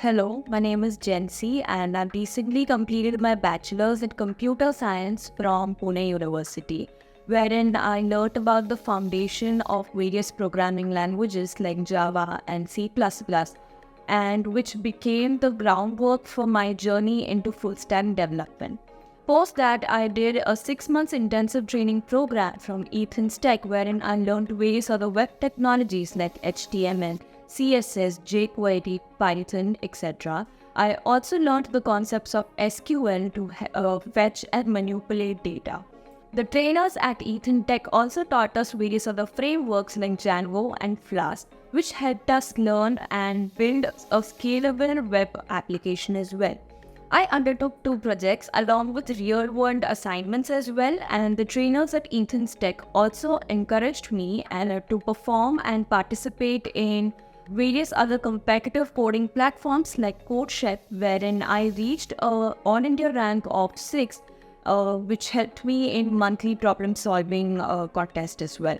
Hello, my name is Jency and I've recently completed my bachelor's in computer science from Pune University, wherein I learned about the foundation of various programming languages like Java and C++, and which became the groundwork for my journey into full stack development. Post that, I did a 6 months intensive training program from Ethan's Tech, wherein I learned various other web technologies like HTML, CSS, jQuery, Python, etc. I also learned the concepts of SQL to fetch and manipulate data. The trainers at Ethan Tech also taught us various other frameworks like Django and Flask, which helped us learn and build a scalable web application as well. I undertook two projects along with real world assignments as well, and the trainers at Ethan's Tech also encouraged me to perform and participate in various other competitive coding platforms like CodeChef, wherein I reached a All India rank of 6, which helped me in monthly problem solving contest as well.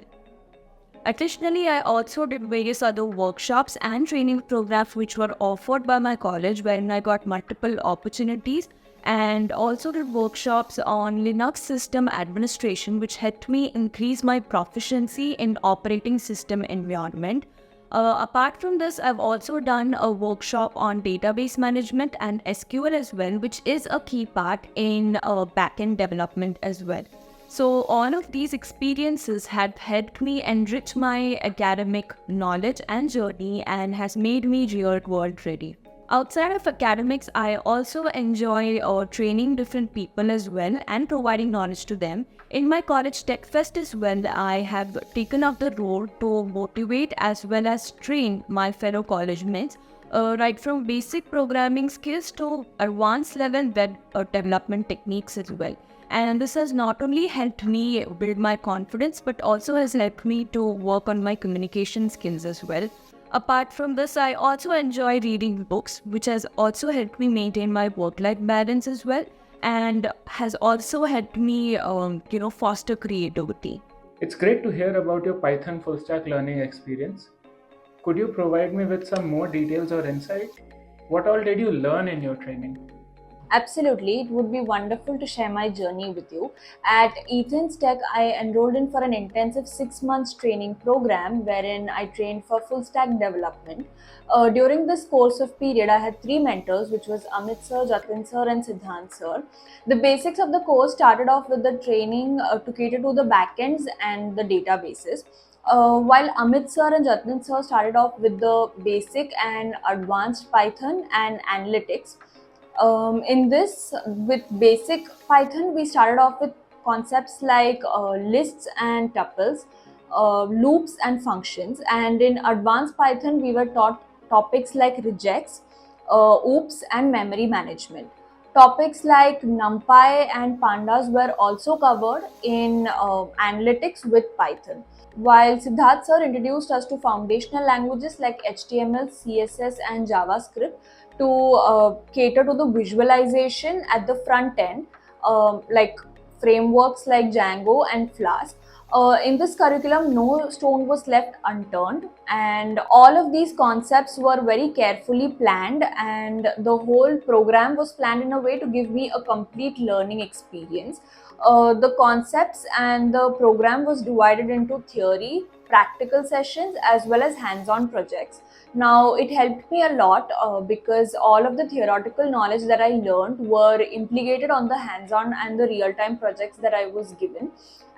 Additionally, I also did various other workshops and training programs which were offered by my college, wherein I got multiple opportunities, and also did workshops on Linux system administration, which helped me increase my proficiency in operating system environment. Apart from this, I've also done a workshop on database management and SQL as well, which is a key part in backend development as well. So all of these experiences had helped me enrich my academic knowledge and journey and has made me real world ready. Outside of academics, I also enjoy training different people as well and providing knowledge to them. In my college tech fest as well, I have taken up the role to motivate as well as train my fellow college mates, right from basic programming skills to advanced level web development techniques as well. And this has not only helped me build my confidence, but also has helped me to work on my communication skills as well. Apart from this, I also enjoy reading books, which has also helped me maintain my work-life balance as well, and has also helped me, foster creativity. It's great to hear about your Python full stack learning experience. Could you provide me with some more details or insight? What all did you learn in your training? Absolutely, it would be wonderful to share my journey with you. At Ethan's Tech, I enrolled in for an intensive 6 months training program wherein I trained for full stack development. During this course of period, I had three mentors, which was Amit sir, Jatin sir, and Siddhant sir. The basics of the course started off with the training to cater to the backends and the databases. While Amit sir and Jatin sir started off with the basic and advanced Python and analytics. In this, with basic Python, we started off with concepts like lists and tuples, loops and functions. And in advanced Python, we were taught topics like regex, oops, and memory management. Topics like NumPy and pandas were also covered in analytics with Python. While Siddharth sir introduced us to foundational languages like HTML, CSS, and JavaScript to cater to the visualization at the front end, like frameworks like Django and Flask. In this curriculum, no stone was left unturned, and all of these concepts were very carefully planned, and the whole program was planned in a way to give me a complete learning experience. The concepts and the program was divided into theory, practical sessions, as well as hands-on projects. Now, it helped me a lot because all of the theoretical knowledge that I learned were implicated on the hands-on and the real-time projects that I was given.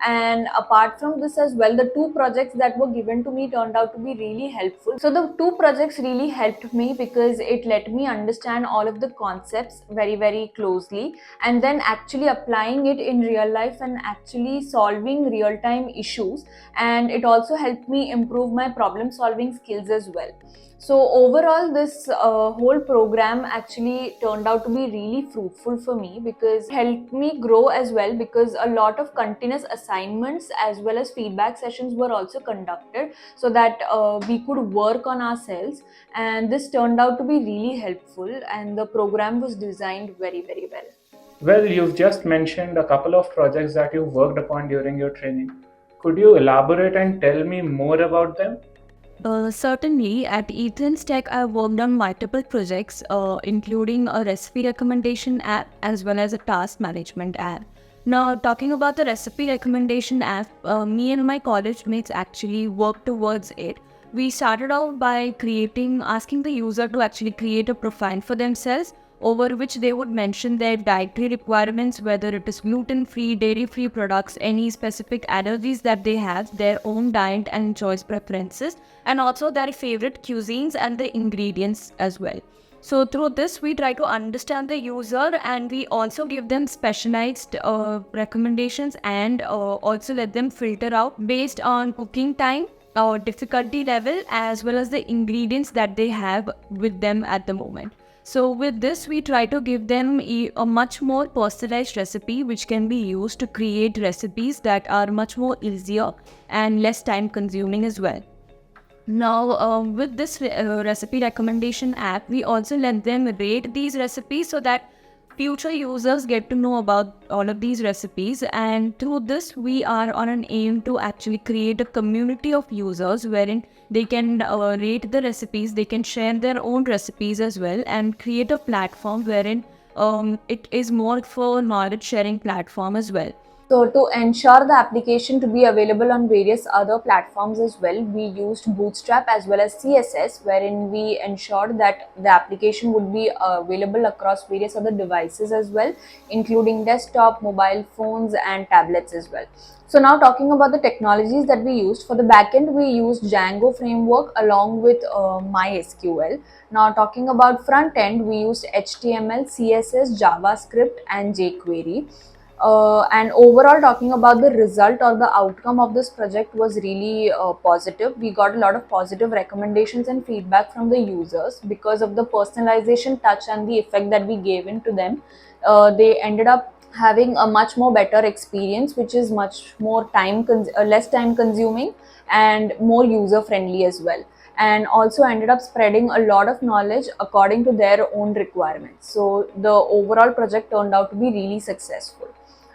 And apart from this as well, the two projects that were given to me turned out to be really helpful. So the two projects really helped me because it let me understand all of the concepts very, very closely, and then actually applying it in real life and actually solving real-time issues. And it also helped me improve my problem solving skills as well. So overall, this whole program actually turned out to be really fruitful for me because it helped me grow as well, because a lot of continuous assignments as well as feedback sessions were also conducted so that we could work on ourselves, and this turned out to be really helpful, and the program was designed very, very well. Well, you've just mentioned a couple of projects that you worked upon during your training. Could you elaborate and tell me more about them? Certainly, at Ethan's Tech, I worked on multiple projects, including a recipe recommendation app as well as a task management app. Now, talking about the recipe recommendation app, me and my college mates actually worked towards it. We started out by asking the user to actually create a profile for themselves, over which they would mention their dietary requirements, whether it is gluten-free, dairy-free products, any specific allergies that they have, their own diet and choice preferences, and also their favorite cuisines and the ingredients as well. So through this, we try to understand the user, and we also give them specialized recommendations, and also let them filter out based on cooking time, difficulty level, as well as the ingredients that they have with them at the moment. So with this, we try to give them a much more personalized recipe, which can be used to create recipes that are much more easier and less time consuming as well. Now, with this recipe recommendation app, we also let them rate these recipes so that future users get to know about all of these recipes. And through this, we are on an aim to actually create a community of users wherein they can rate the recipes, they can share their own recipes as well, and create a platform wherein it is more for knowledge sharing platform as well. So to ensure the application to be available on various other platforms as well, we used Bootstrap as well as CSS, wherein we ensured that the application would be available across various other devices as well, including desktop, mobile phones and tablets as well. So now talking about the technologies that we used, for the backend we used Django framework along with MySQL. Now talking about front end, we used HTML, CSS, JavaScript and jQuery. And overall, talking about the result or the outcome of this project was really positive. We got a lot of positive recommendations and feedback from the users because of the personalization touch and the effect that we gave into them. They ended up having a much more better experience, which is much more less time consuming and more user friendly as well, and also ended up spreading a lot of knowledge according to their own requirements. So the overall project turned out to be really successful.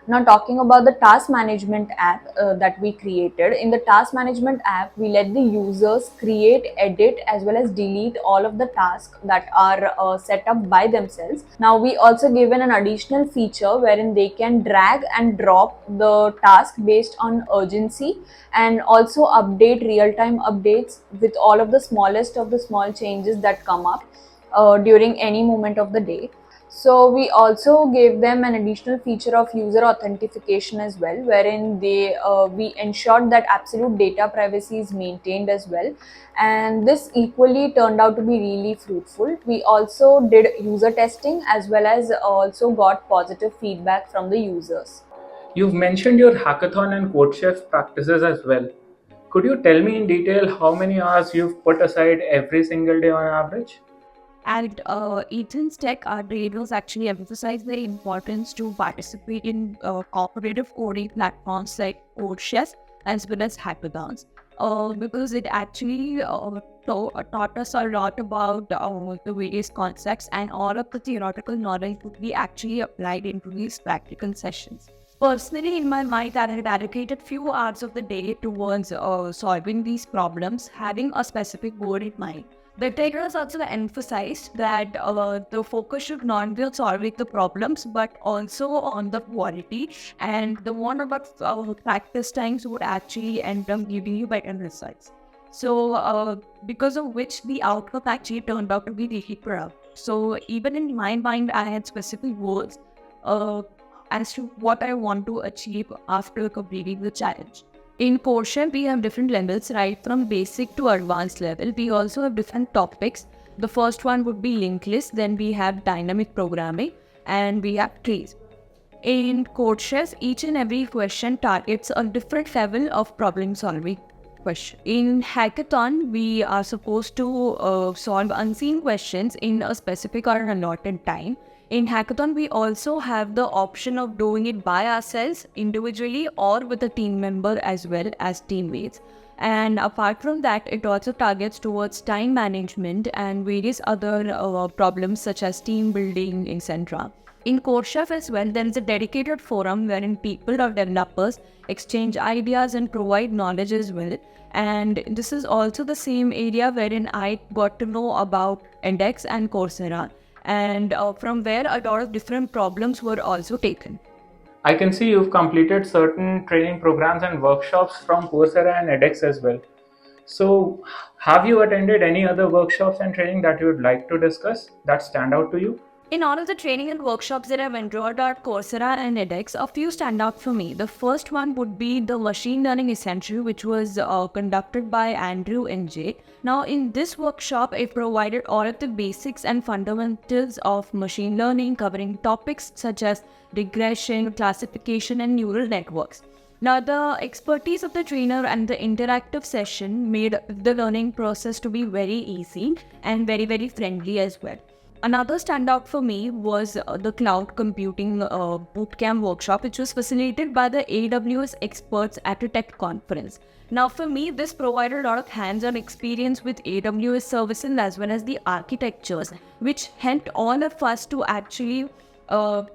Now talking about the task management app that we created. In the task management app, we let the users create, edit as well as delete all of the tasks that are set up by themselves. Now we also given an additional feature wherein they can drag and drop the task based on urgency, and also update real-time updates with all of the smallest of the small changes that come up during any moment of the day. So we also gave them an additional feature of user authentication as well, wherein we ensured that absolute data privacy is maintained as well, and this equally turned out to be really fruitful. We also did user testing as well as also got positive feedback from the users. You've mentioned your hackathon and CodeChef practices as well. Could you tell me in detail how many hours you've put aside every single day on average? At Ethan's Tech, our trainers actually emphasize the importance to participate in cooperative coding platforms like CodeChef as well as hackathons, because it actually taught us a lot about the various concepts, and all of the theoretical knowledge would be actually applied into these practical sessions. Personally, in my mind, I had allocated few hours of the day towards solving these problems, having a specific goal in mind. The trainers also emphasized that the focus should not be on solving the problems, but also on the quality, and the more about practice times would actually end up giving you better results. So, because of which the outcome actually turned out to be really proud. So, even in my mind, I had specific goals as to what I want to achieve after completing the challenge. In CodeChef, we have different levels, right from basic to advanced level. We also have different topics. The first one would be linked list, then we have dynamic programming, and we have trees. In CodeChef, each and every question targets a different level of problem solving question. In hackathon, we are supposed to solve unseen questions in a specific or allotted time. In hackathon, we also have the option of doing it by ourselves individually or with a team member as well as teammates. And apart from that, it also targets towards time management and various other problems such as team building, etc. In CoreChef as well, there is a dedicated forum wherein people or developers exchange ideas and provide knowledge as well. And this is also the same area wherein I got to know about edX and Coursera, and from where a lot of different problems were also taken. I can see you've completed certain training programs and workshops from Coursera and edX as well. So, have you attended any other workshops and training that you would like to discuss that stand out to you? In all of the training and workshops that I've enrolled at Coursera and edX, a few stand out for me. The first one would be the Machine Learning Essential, which was conducted by Andrew NJ. Now, in this workshop, it provided all of the basics and fundamentals of machine learning, covering topics such as regression, classification, and neural networks. Now, the expertise of the trainer and the interactive session made the learning process to be very easy and very, very friendly as well. Another standout for me was the cloud computing bootcamp workshop, which was facilitated by the AWS experts at a tech conference. Now, for me, this provided a lot of hands-on experience with AWS services as well as the architectures, which helped all of us to actually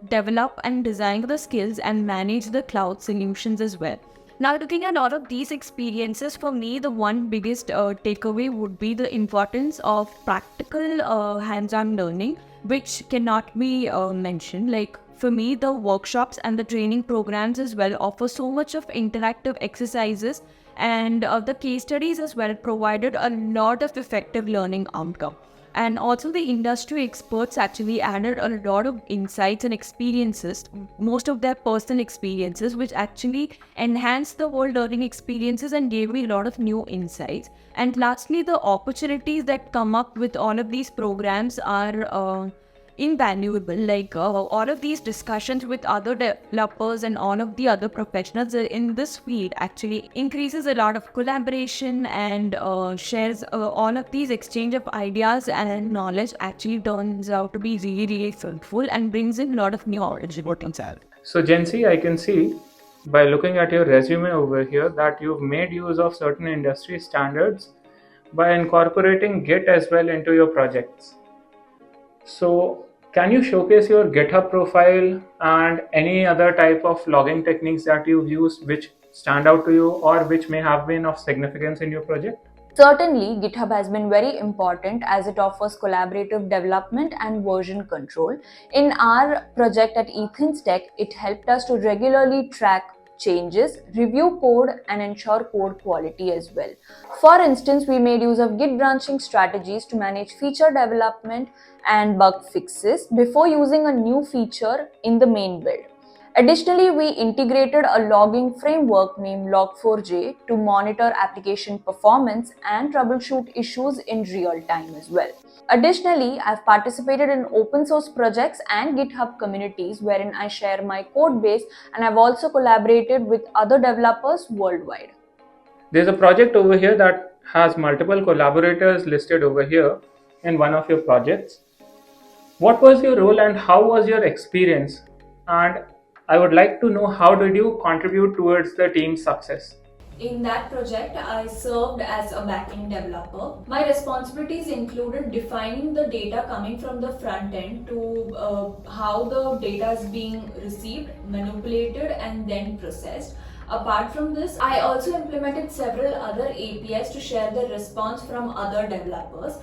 develop and design the skills and manage the cloud solutions as well. Now, looking at all of these experiences, for me, the one biggest takeaway would be the importance of practical hands-on learning, which cannot be mentioned. Like, for me, the workshops and the training programs as well offer so much of interactive exercises, and the case studies as well provided a lot of effective learning outcome. And also the industry experts actually added a lot of insights and experiences, most of their personal experiences, which actually enhanced the whole learning experiences and gave me a lot of new insights. And lastly, the opportunities that come up with all of these programs are invaluable. Like all of these discussions with other developers and all of the other professionals in this field actually increases a lot of collaboration and shares all of these exchange of ideas and knowledge actually turns out to be really, really fruitful and brings in a lot of new opportunities. So, Jency, I can see by looking at your resume over here that you've made use of certain industry standards by incorporating Git as well into your projects. So, can you showcase your GitHub profile and any other type of logging techniques that you've used which stand out to you or which may have been of significance in your project? Certainly, GitHub has been very important as it offers collaborative development and version control. In our project at Ethan's Tech, it helped us to regularly track changes, review code, and ensure code quality as well. For instance, we made use of Git branching strategies to manage feature development and bug fixes before using a new feature in the main build. Additionally, we integrated a logging framework named Log4j to monitor application performance and troubleshoot issues in real time as well. Additionally, I've participated in open source projects and GitHub communities wherein I share my code base, and I've also collaborated with other developers worldwide. There's a project over here that has multiple collaborators listed over here in one of your projects. What was your role and how was your experience? And I would like to know, how did you contribute towards the team's success? In that project, I served as a backend developer. My responsibilities included defining the data coming from the front end to how the data is being received, manipulated, and then processed. Apart from this, I also implemented several other APIs to share the response from other developers.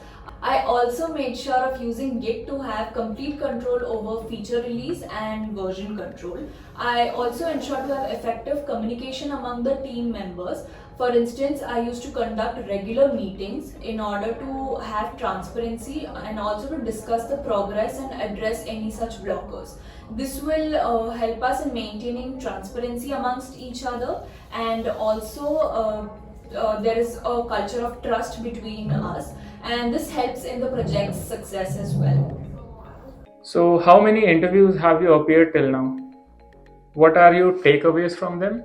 I also made sure of using Git to have complete control over feature release and version control. I also ensured to have effective communication among the team members. For instance, I used to conduct regular meetings in order to have transparency and also to discuss the progress and address any such blockers. This will help us in maintaining transparency amongst each other, and also there is a culture of trust between us, and this helps in the project's success as well. So, how many interviews have you appeared till now? What are your takeaways from them?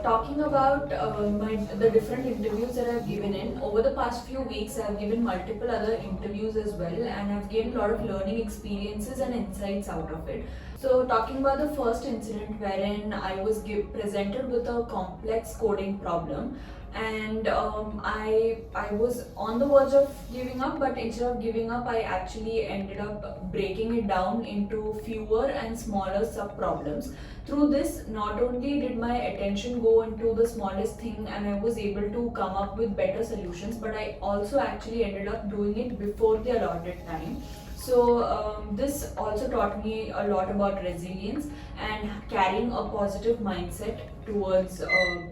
Talking about the different interviews that I've given in over the past few weeks, I've given multiple other interviews as well, and I've gained a lot of learning experiences and insights out of it. So, talking about the first incident wherein I was presented with a complex coding problem, and I was on the verge of giving up, but instead of giving up, I actually ended up breaking it down into fewer and smaller sub problems. Through this, not only did my attention go into the smallest thing and I was able to come up with better solutions, but I also actually ended up doing it before the allotted time. This also taught me a lot about resilience and carrying a positive mindset towards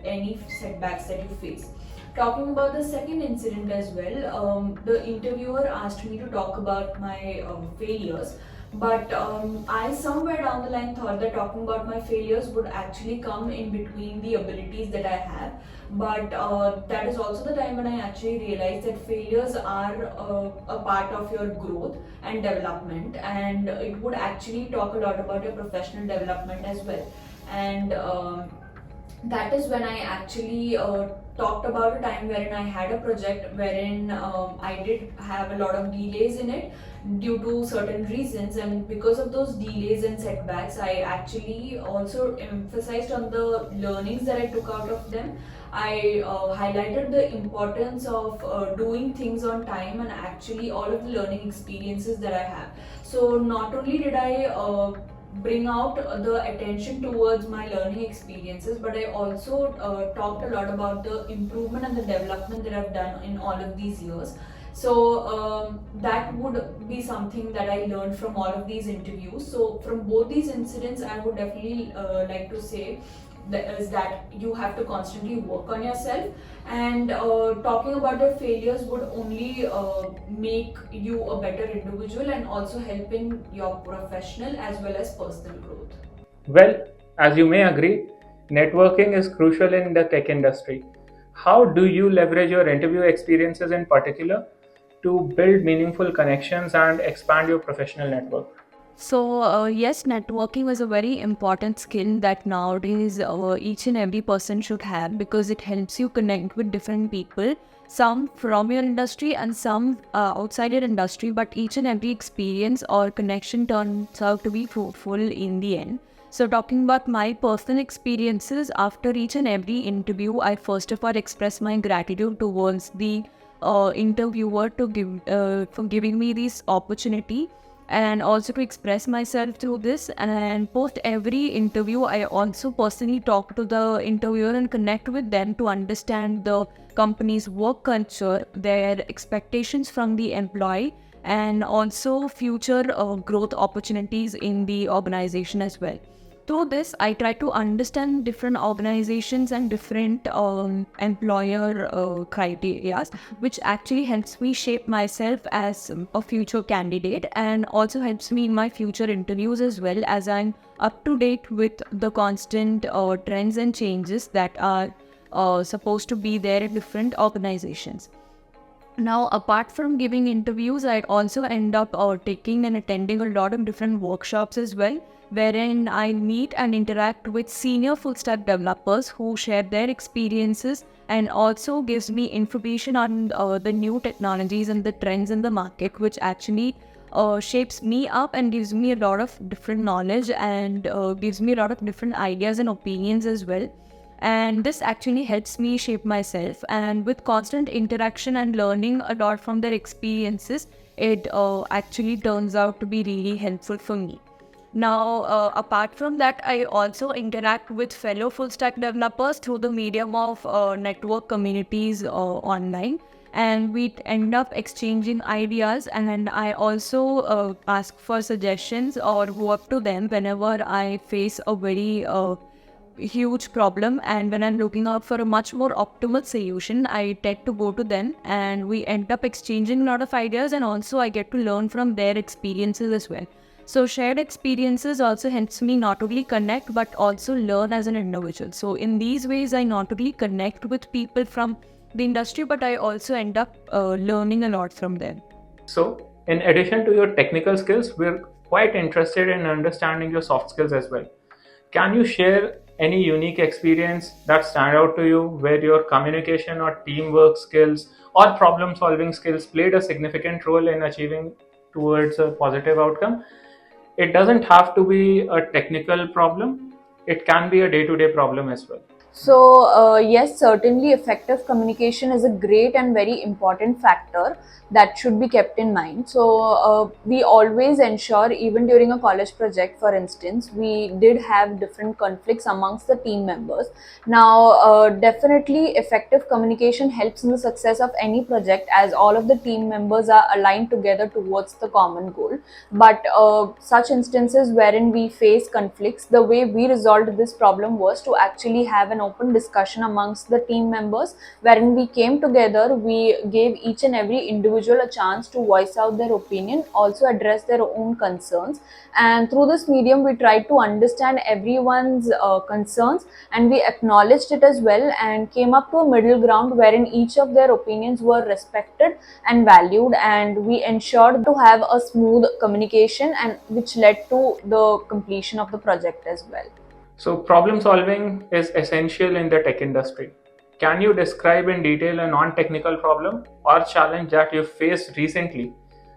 any setbacks that you face. Talking about the second incident as well, the interviewer asked me to talk about my failures, but I somewhere down the line thought that talking about my failures would actually come in between the abilities that I have. But that is also the time when I actually realized that failures are a part of your growth and development, and it would actually talk a lot about your professional development as well. And that is when I actually talked about a time wherein I had a project wherein I did have a lot of delays in it due to certain reasons, and because of those delays and setbacks, I actually also emphasized on the learnings that I took out of them. I highlighted the importance of doing things on time and actually all of the learning experiences that I have. So, not only did I bring out the attention towards my learning experiences, but I also talked a lot about the improvement and the development that I've done in all of these years. That would be something that I learned from all of these interviews. So from both these incidents, I would definitely like to say that you have to constantly work on yourself, and talking about your failures would only make you a better individual and also help in your professional as well as personal growth. Well, as you may agree, networking is crucial in the tech industry. How do you leverage your interview experiences in particular to build meaningful connections and expand your professional network? Yes, networking is a very important skill that nowadays each and every person should have, because it helps you connect with different people, some from your industry and some outside your industry, but each and every experience or connection turns out to be fruitful in the end. So, talking about my personal experiences, after each and every interview, I first of all express my gratitude towards the interviewer for giving me this opportunity, and also to express myself through this. And post every interview, I also personally talk to the interviewer and connect with them to understand the company's work culture, their expectations from the employee, and also future growth opportunities in the organization as well. Through this, I try to understand different organizations and different employer criteria, which actually helps me shape myself as a future candidate, and also helps me in my future interviews as well, as I'm up to date with the constant trends and changes that are supposed to be there in different organizations. Now, apart from giving interviews, I also end up taking and attending a lot of different workshops as well, wherein I meet and interact with senior full stack developers who share their experiences and also gives me information on the new technologies and the trends in the market, which actually shapes me up and gives me a lot of different knowledge, and gives me a lot of different ideas and opinions as well. And this actually helps me shape myself, and with constant interaction and learning a lot from their experiences, it actually turns out to be really helpful for me. Now, apart from that, I also interact with fellow full stack developers through the medium of network communities online, and we end up exchanging ideas, and I also ask for suggestions or go up to them whenever I face a very huge problem, and when I'm looking out for a much more optimal solution, I tend to go to them, and we end up exchanging a lot of ideas, and also I get to learn from their experiences as well. So shared experiences also helps me not only connect but also learn as an individual. So in these ways, I not only connect with people from the industry, but I also end up learning a lot from them. So, in addition to your technical skills, we're quite interested in understanding your soft skills as well. Can you share any unique experience that stand out to you where your communication or teamwork skills or problem solving skills played a significant role in achieving towards a positive outcome? It doesn't have to be a technical problem, it can be a day to day problem as well. So, yes, certainly effective communication is a great and very important factor that should be kept in mind. So, we always ensure, even during a college project, for instance, we did have different conflicts amongst the team members. Now, definitely, effective communication helps in the success of any project as all of the team members are aligned together towards the common goal. But such instances wherein we face conflicts, the way we resolved this problem was to actually have an open discussion amongst the team members, wherein we came together, we gave each and every individual a chance to voice out their opinion, also address their own concerns, and through this medium we tried to understand everyone's concerns, and we acknowledged it as well and came up to a middle ground wherein each of their opinions were respected and valued, and we ensured to have a smooth communication, and which led to the completion of the project as well. So, problem solving is essential in the tech industry. Can you describe in detail a non technical problem or challenge that you faced recently?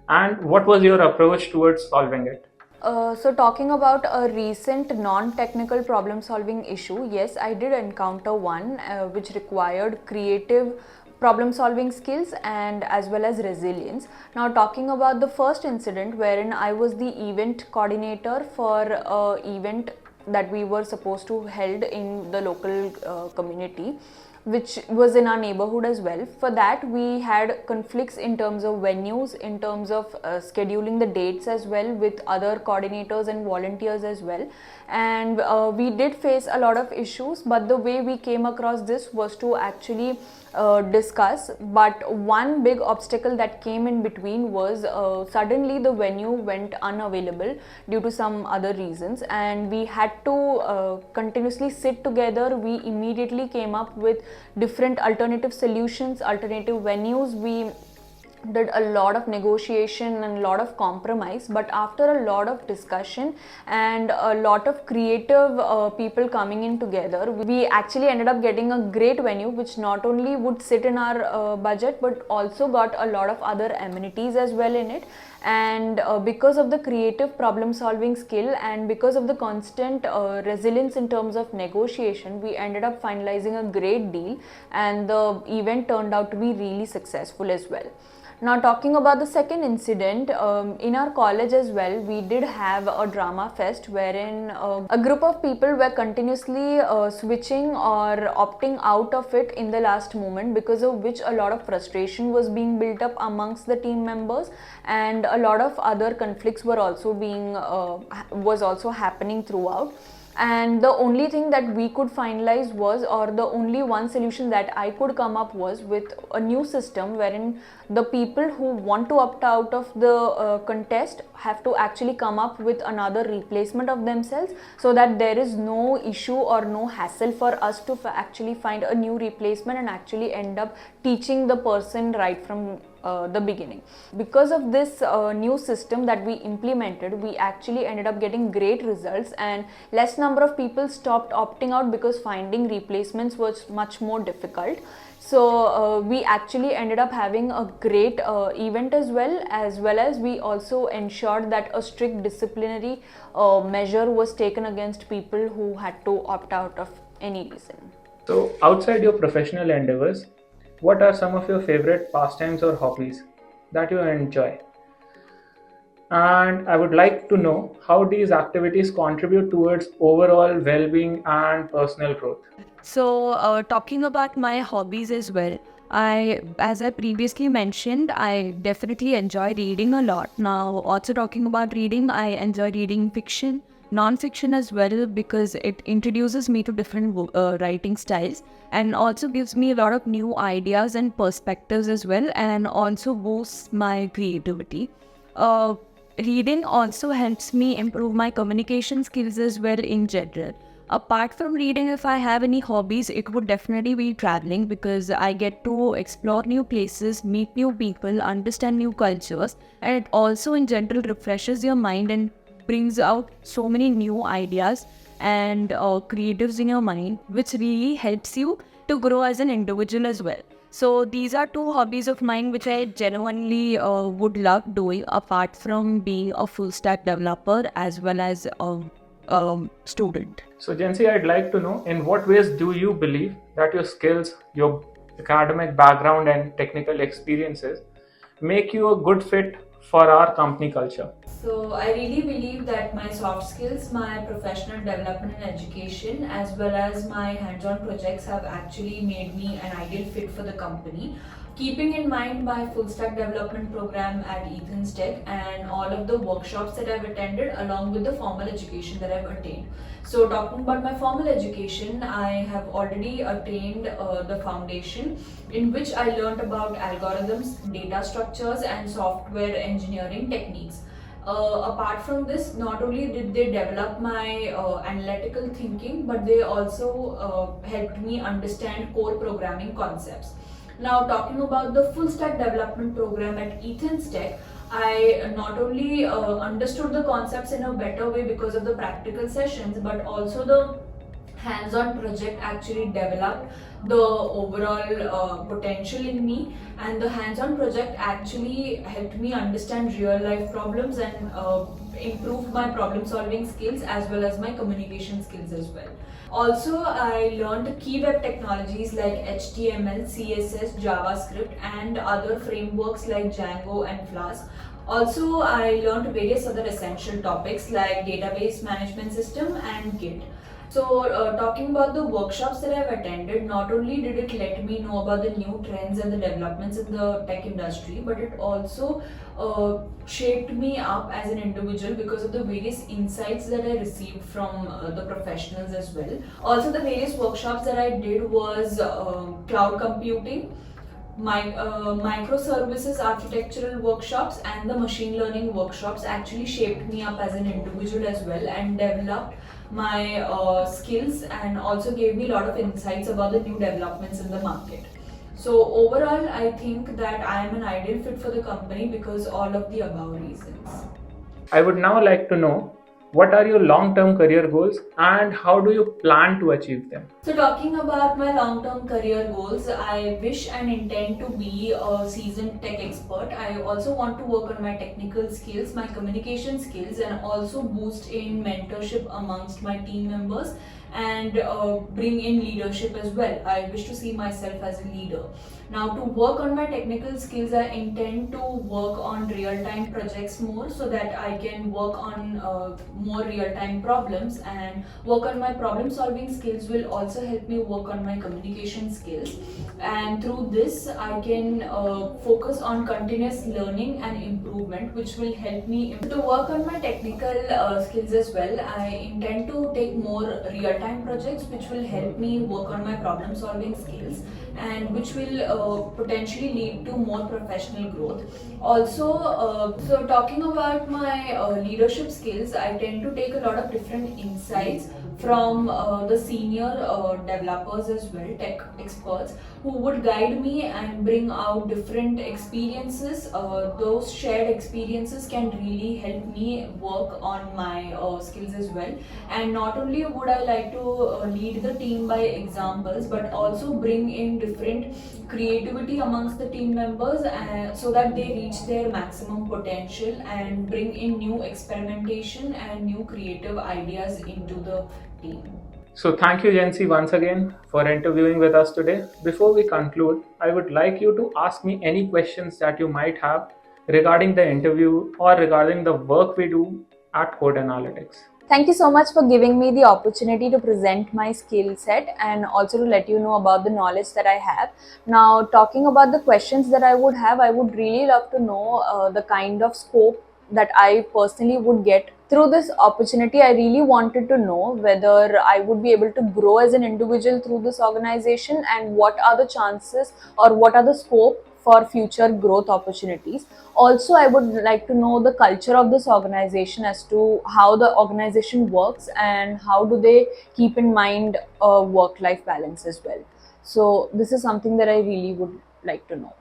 And what was your approach towards solving it? So talking about a recent non-technical problem-solving issue, yes, I did encounter one which required creative problem-solving skills and as well as resilience. Now talking about the first incident wherein I was the event coordinator for a event that we were supposed to held in the local community, which was in our neighborhood as well. For that, we had conflicts in terms of venues, in terms of scheduling the dates as well with other coordinators and volunteers as well. And we did face a lot of issues, but the way we came across this was to actually discuss. But one big obstacle that came in between was suddenly the venue went unavailable due to some other reasons, and we had to continuously sit together. We immediately came up with different alternative solutions, alternative venues. We did a lot of negotiation and a lot of compromise, but after a lot of discussion and a lot of creative people coming in together, we actually ended up getting a great venue which not only would sit in our budget but also got a lot of other amenities as well in it. And because of the creative problem solving skill and because of the constant resilience in terms of negotiation, we ended up finalizing a great deal, and the event turned out to be really successful as well. Now talking about the second incident, in our college as well, we did have a drama fest wherein a group of people were continuously switching or opting out of it in the last moment, because of which a lot of frustration was being built up amongst the team members, and a lot of other conflicts were also happening throughout. And the only thing that we could finalize was, or the only one solution that I could come up was with a new system wherein the people who want to opt out of the contest have to actually come up with another replacement of themselves, so that there is no issue or no hassle for us to actually find a new replacement and actually end up teaching the person right from the beginning. Because of this new system that we implemented, we actually ended up getting great results, and less number of people stopped opting out because finding replacements was much more difficult. So we actually ended up having a great event as well as we also ensured that a strict disciplinary measure was taken against people who had to opt out of any reason. So, outside your professional endeavors, what are some of your favorite pastimes or hobbies that you enjoy? And I would like to know how these activities contribute towards overall well being and personal growth. So, talking about my hobbies as well, as I previously mentioned, I definitely enjoy reading a lot. Now, also talking about reading, I enjoy reading fiction, non-fiction as well, because it introduces me to different writing styles and also gives me a lot of new ideas and perspectives as well, and also boosts my creativity. Reading also helps me improve my communication skills as well in general. Apart from reading, if I have any hobbies, it would definitely be traveling, because I get to explore new places, meet new people, understand new cultures, and it also in general refreshes your mind and brings out so many new ideas and creatives in your mind, which really helps you to grow as an individual as well. So these are two hobbies of mine which I genuinely would love doing, apart from being a full stack developer as well as a student. So, Jancy, I'd like to know, in what ways do you believe that your skills, your academic background, and technical experiences make you a good fit for our company culture? So I really believe that my soft skills, my professional development and education, as well as my hands-on projects have actually made me an ideal fit for the company. Keeping in mind my full stack development program at Ethan's Tech and all of the workshops that I've attended along with the formal education that I've attained. So talking about my formal education, I have already attained the foundation, in which I learned about algorithms, data structures and software engineering techniques. Apart from this, not only did they develop my analytical thinking, but they also helped me understand core programming concepts. Now, talking about the full stack development program at Ethan's Tech, I not only understood the concepts in a better way because of the practical sessions, but also the hands-on project actually developed the overall potential in me, and the hands-on project actually helped me understand real-life problems and improve my problem-solving skills as well as my communication skills as well. Also, I learned key web technologies like HTML, CSS, JavaScript and other frameworks like Django and Flask. Also, I learned various other essential topics like database management system and Git. So, talking about the workshops that I've attended, not only did it let me know about the new trends and the developments in the tech industry, but it also shaped me up as an individual because of the various insights that I received from the professionals as well. Also, the various workshops that I did was cloud computing, microservices architectural workshops and the machine learning workshops actually shaped me up as an individual as well and developed my skills and also gave me a lot of insights about the new developments in the market. So overall, I think that I am an ideal fit for the company because all of the above reasons. I would now like to know, what are your long-term career goals and how do you plan to achieve them? So talking about my long-term career goals, I wish and intend to be a seasoned tech expert. I also want to work on my technical skills, my communication skills, and also boost in mentorship amongst my team members and bring in leadership as well. I wish to see myself as a leader. Now, to work on my technical skills, I intend to work on real-time projects more so that I can work on more real-time problems, and work on my problem-solving skills will also help me work on my communication skills. And through this, I can focus on continuous learning and improvement, which will help me to work on my technical skills as well. I intend to take more real-time projects, which will help me work on my problem-solving skills and which will potentially lead to more professional growth. Also, so talking about my leadership skills, I tend to take a lot of different insights from the senior developers as well, tech experts, who would guide me and bring out different experiences. Those shared experiences can really help me work on my skills as well. And not only would I like to lead the team by examples, but also bring in different creativity amongst the team members so that they reach their maximum potential and bring in new experimentation and new creative ideas into the team. So thank you, Jancy, once again for interviewing with us today. Before we conclude, I would like you to ask me any questions that you might have regarding the interview or regarding the work we do at Code Analytics. Thank you so much for giving me the opportunity to present my skill set and also to let you know about the knowledge that I have. Now, talking about the questions that I would have, I would really love to know the kind of scope that I personally would get through this opportunity. I really wanted to know whether I would be able to grow as an individual through this organization and what are the chances or what are the scope for future growth opportunities. Also, I would like to know the culture of this organization as to how the organization works and how do they keep in mind a work-life balance as well. So this is something that I really would like to know.